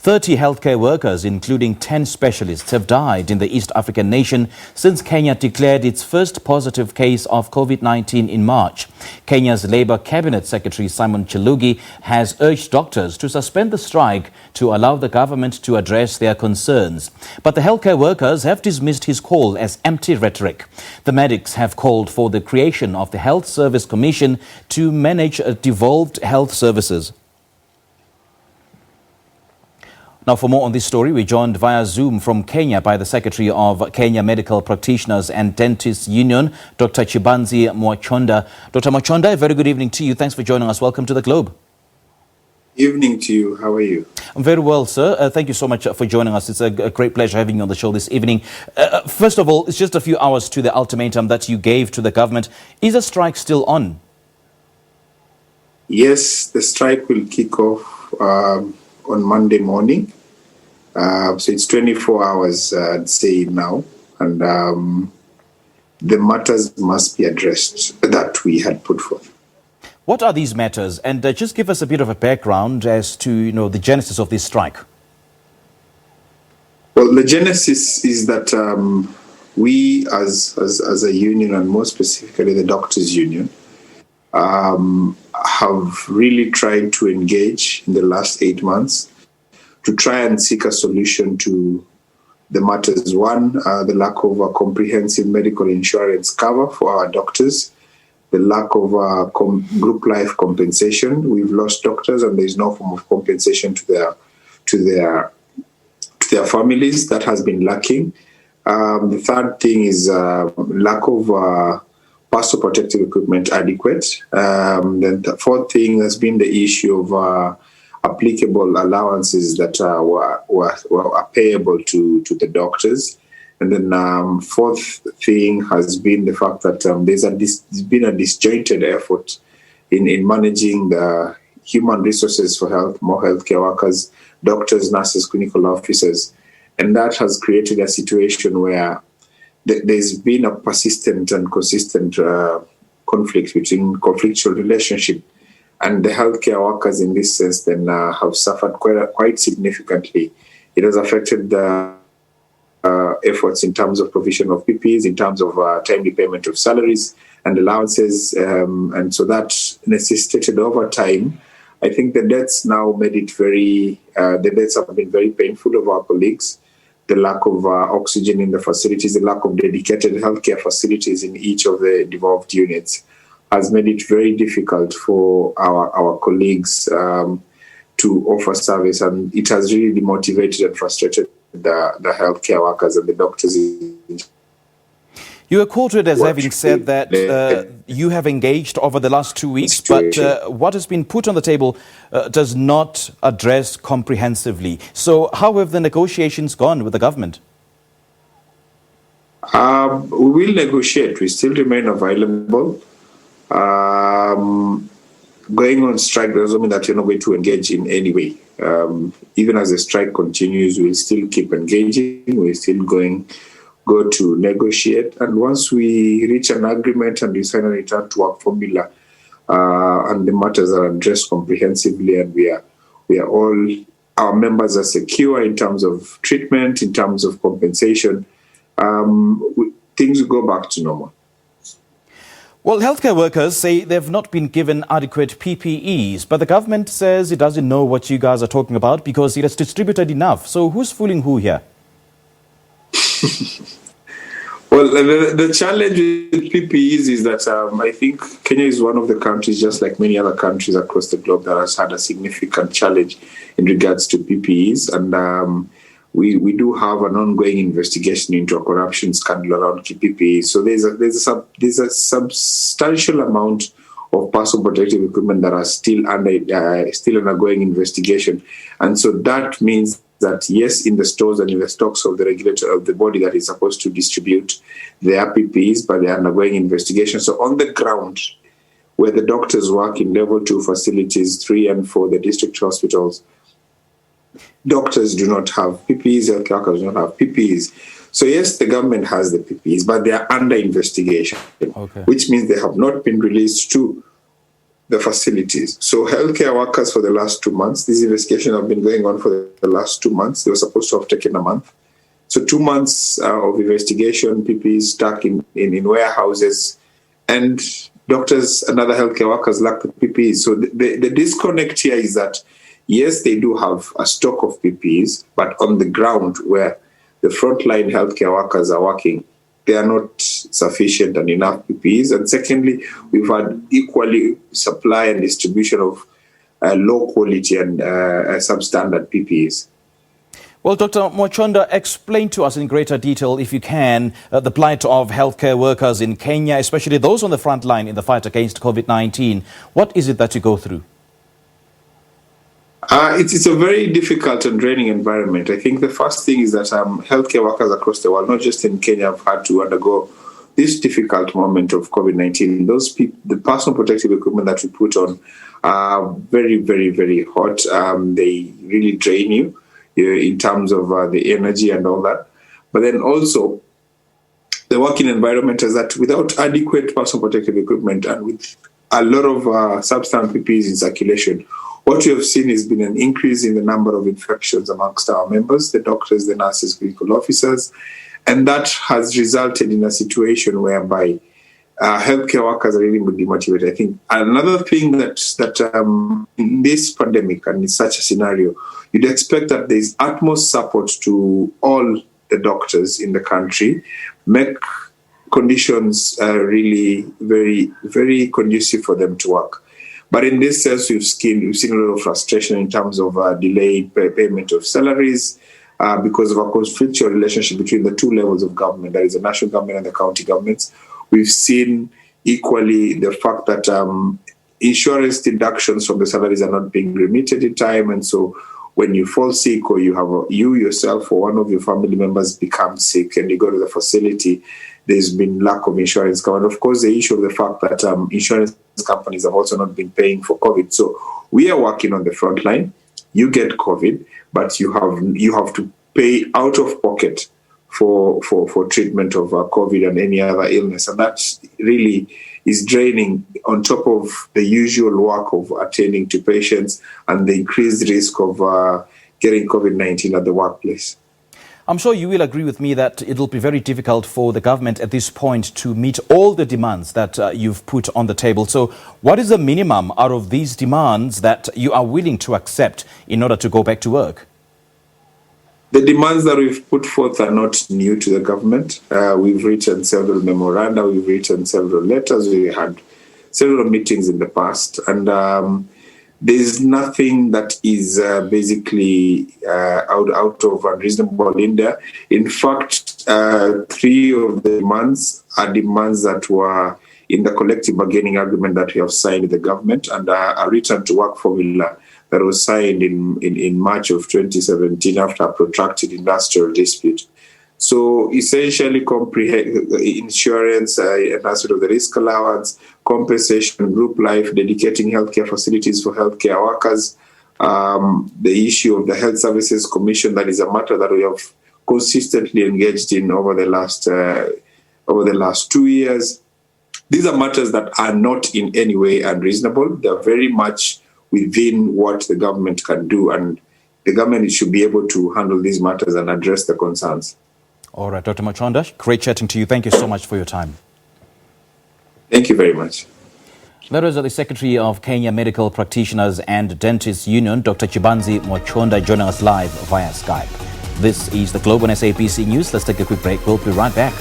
30 healthcare workers, including 10 specialists, have died in the East African nation since Kenya declared its first positive case of COVID-19 in March. Kenya's Labour Cabinet Secretary Simon Chelugi has urged doctors to suspend the strike to allow the government to address their concerns. But the healthcare workers have dismissed his call as empty rhetoric. The medics have called for the creation of the Health Service Commission to manage devolved health services. Now, for more on this story, we're joined via Zoom from Kenya by the Secretary of Kenya Medical Practitioners and Dentists Union, Dr. Chibanzi Mwachonda. Dr. Mwachonda, a very good evening to you. Thanks for joining us. Welcome to the Globe. Evening to you. How are you? I'm very well, sir. Thank you so much for joining us. It's a great pleasure having you on the show this evening. First of all, it's just a few hours to the ultimatum that you gave to the government. Is the strike still on? Yes, the strike will kick off on Monday morning. So it's 24 hours, I'd say now. And the matters must be addressed that we had put forth. What are these matters? And just give us a bit of a background as to, the genesis of this strike. Well, the genesis is that we as a union, and more specifically the doctors' union, have really tried to engage in the last 8 months to try and seek a solution to the matters. One, the lack of a comprehensive medical insurance cover for our doctors, the lack of group life compensation. We've lost doctors and there's no form of compensation to their families. That has been lacking. The third thing is lack of personal protective equipment adequate. Then the fourth thing has been the issue of applicable allowances that were payable to the doctors. And then fourth thing has been the fact that there's been a disjointed effort in managing the human resources for more healthcare workers, doctors, nurses, clinical officers. And that has created a situation where there's been a persistent and consistent conflictual relationship. And the healthcare workers in this sense then have suffered quite significantly. It has affected the efforts in terms of provision of PPEs, in terms of timely payment of salaries and allowances. And so that necessitated over time. I think the deaths now made it the deaths have been very painful of our colleagues. The lack of oxygen in the facilities, the lack of dedicated healthcare facilities in each of the devolved units has made it very difficult for our colleagues to offer service, and it has really demotivated and frustrated the healthcare workers and the doctors. You are quoted as having said that you have engaged over the last 2 weeks, but what has been put on the table does not address comprehensively. So how have the negotiations gone with the government? We will negotiate. We still remain available. Going on strike doesn't mean that you're not going to engage in any way. Even as the strike continues, we'll still keep engaging. We're still go to negotiate. And once we reach an agreement and we sign a return to work formula, and the matters are addressed comprehensively, and we are all, our members are secure in terms of treatment, in terms of compensation, things will go back to normal. Well, healthcare workers say they've not been given adequate PPEs, but the government says it doesn't know what you guys are talking about because it has distributed enough. So who's fooling who here? Well, the challenge with PPEs is that I think Kenya is one of the countries, just like many other countries across the globe, that has had a significant challenge in regards to PPEs. And we do have an ongoing investigation into a corruption scandal around PPEs. So there's a substantial amount of personal protective equipment that are still undergoing investigation. And so that means that, yes, in the stores and in the stocks of the regulator of the body that is supposed to distribute their PPEs, but they're undergoing investigation. So on the ground, where the doctors work in level 2 facilities, 3 and 4, the district hospitals, doctors do not have PPEs, healthcare workers do not have PPEs. So yes, the government has the PPEs, but they are under investigation, which means they have not been released to the facilities. So healthcare workers for the last 2 months, these investigations have been going on for the last 2 months. They were supposed to have taken a month. So 2 months of investigation, PPEs stuck in warehouses, and doctors and other healthcare workers lack the PPEs. So the disconnect here is that, yes, they do have a stock of PPEs, but on the ground where the frontline healthcare workers are working, they are not sufficient and enough PPEs. And secondly, we've had equally supply and distribution of low quality and substandard PPEs. Well, Dr. Mwachonda, explain to us in greater detail, if you can, the plight of healthcare workers in Kenya, especially those on the front line in the fight against COVID-19. What is it that you go through? It's a very difficult and draining environment. I think the first thing is that healthcare workers across the world, not just in Kenya, have had to undergo this difficult moment of COVID-19. The personal protective equipment that we put on are very, very, very hot. They really drain you in terms of the energy and all that. But then also, the working environment is that without adequate personal protective equipment and with a lot of substance PPEs in circulation, what we have seen has been an increase in the number of infections amongst our members, the doctors, the nurses, clinical officers, and that has resulted in a situation whereby healthcare workers are really demotivated. I think another thing that in this pandemic and in such a scenario, you'd expect that there's utmost support to all the doctors in the country, make conditions really very, very conducive for them to work. But in this sense, we've seen a lot of frustration in terms of delayed payment of salaries because of a conflictual relationship between the two levels of government, that is the national government and the county governments. We've seen equally the fact that insurance deductions from the salaries are not being remitted in time, and so when you fall sick or you yourself or one of your family members become sick and you go to the facility, there's been lack of insurance cover. And of course, the issue of the fact that insurance companies have also not been paying for COVID. So we are working on the front line. You get COVID, but you have to pay out of pocket for treatment of COVID and any other illness. And that really is draining on top of the usual work of attending to patients and the increased risk of getting COVID-19 at the workplace. I'm sure you will agree with me that it will be very difficult for the government at this point to meet all the demands that you've put on the table. So what is the minimum out of these demands that you are willing to accept in order to go back to work? The demands that we've put forth are not new to the government. We've written several memoranda, we've written several letters, we had several meetings in the past, and there's nothing that is basically out of unreasonable in there. In fact, 3 of the demands are demands that were in the collective bargaining agreement that we have signed with the government, and a return to work formula that was signed in March of 2017 after a protracted industrial dispute. So essentially, insurance, enhancement of the risk allowance, compensation, group life, dedicating healthcare facilities for healthcare workers, the issue of the Health Services Commission, that is a matter that we have consistently engaged in over the last 2 years. These are matters that are not in any way unreasonable. They are very much within what the government can do, and the government should be able to handle these matters and address the concerns. All right, Dr. Mwachonda, great chatting to you. Thank you so much for your time. Thank you very much. That was the Secretary of Kenya Medical Practitioners and Dentists Union, Dr. Chibanzi Mwachonda, joining us live via Skype. This is the Global SABC News. Let's take a quick break. We'll be right back.